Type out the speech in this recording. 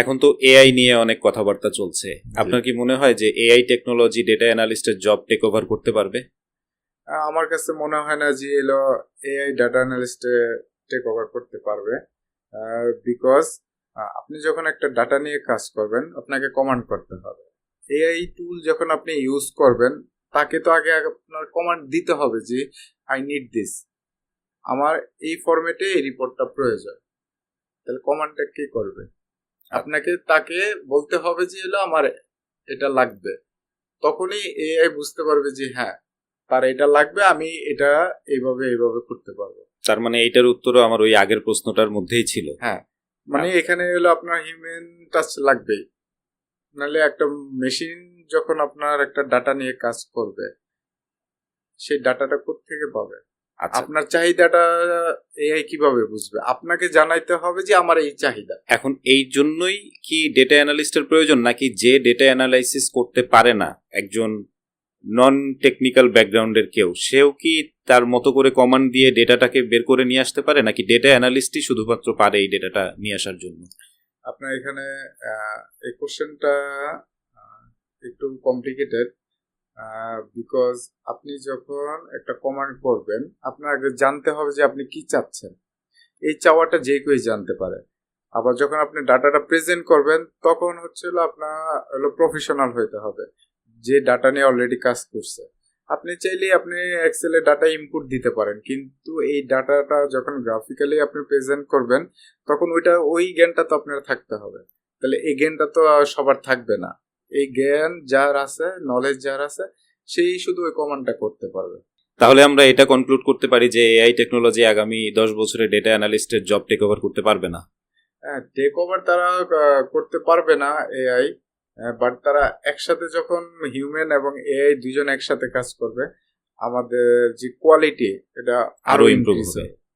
এখন তো এআই নিয়ে অনেক কথাবার্তা চলছে, আপনার কি মনে হয় যে এআই টেকনোলজি ডেটা অ্যানালিস্টের জব টেক ওভার করতে পারবে? আমার কাছে মনে হয় না যে এলো এআই ডাটা অ্যানালিস্টে টেক ওভার করতে পারবে, বিকজ আপনি যখন একটা ডাটা নিয়ে কাজ করবেন আপনাকে কমান্ড করতে হবে। এআই টুল যখন আপনি ইউজ করবেন তাকে তো আগে আপনার কমান্ড দিতে হবে যে আই নিড দিস, আমার এই ফরম্যাটে এই রিপোর্টটা প্রয়োজন। তাহলে কমান্ডটা কে করবে? আপনাকে তাকে বলতে হবে যে এলো আমার এটা লাগবে, তখনই এআই বুঝতে পারবে যে হ্যাঁ তার এটা লাগবে, আমি এটা এইভাবে এইভাবে করতে পারবো। তার মানে এইটার উত্তরও আমার ওই আগের প্রশ্নটার মধ্যেই ছিল। হ্যাঁ, মানে এখানে হলো আপনার হিউম্যান টাচ লাগবেই, নাহলে একটা মেশিন যখন আপনার একটা ডাটা নিয়ে কাজ করবে সেই ডাটাটা কোত্থেকে পাবে? আচ্ছা, আপনার চাহিদাটা এআই কিভাবে বুঝবে? আপনাকে জানাইতে হবে যে আমার এই চাহিদা। এখন এই জন্যই কি ডেটা অ্যানালিস্টের প্রয়োজন, নাকি যে ডেটা অ্যানালাইসিস করতে পারে না, একজন নন টেকনিক্যাল ব্যাকগ্রাউন্ডের কেউ, সেও কি তার মতো করে কমান্ড দিয়ে ডেটাটাকে বের করে নিয়ে আসতে পারে, নাকি ডেটা অ্যানালিস্টই শুধুমাত্র পারে এই ডেটাটা নিয়ে আসার জন্য? আপনার এখানে এই কোশ্চেনটা একটু কমপ্লিকেটেড, বিকজ আপনি যখন একটা কমান্ড করবেন আপনার আগে জানতে হবে যে আপনি কি চাচ্ছেন। এই চাওয়াটা যে কেউই জানতে পারে। আবার যখন আপনি ডাটাটা প্রেজেন্ট করবেন তখন হচ্ছে হলো আপনার হলো প্রফেশনাল হইতে হবে, যে ডাটা নিয়ে অলরেডি কাজ করছে। আপনি চাইলেই আপনি এক্সেলে ডাটা ইনপুট দিতে পারেন, কিন্তু এই ডাটাটা যখন গ্রাফিক্যালি আপনি প্রেজেন্ট করবেন তখন ওই জ্ঞানটা তো আপনার থাকতে হবে। তাহলে এই জ্ঞানটা তো সবার থাকবে না। এই জ্ঞান যার আছে, নলেজ যার আছে, সেই শুধু ওই কমান্ডটা করতে পারবে। তাহলে আমরা এটা কনক্লুড করতে পারি যে এআই টেকনোলজি আগামী 10 বছরে ডেটা অ্যানালিস্টের জব টেক ওভার করতে পারবে না। হ্যাঁ, টেক ওভার তারা করতে পারবে না এআই, বাট তারা একসাথে যখন হিউম্যান এবং এআই দুজন একসাথে কাজ করবে আমাদের যে কোয়ালিটি এটা আরো আরো ইমপ্রুভ ইনক্রিজ হবে। হবে।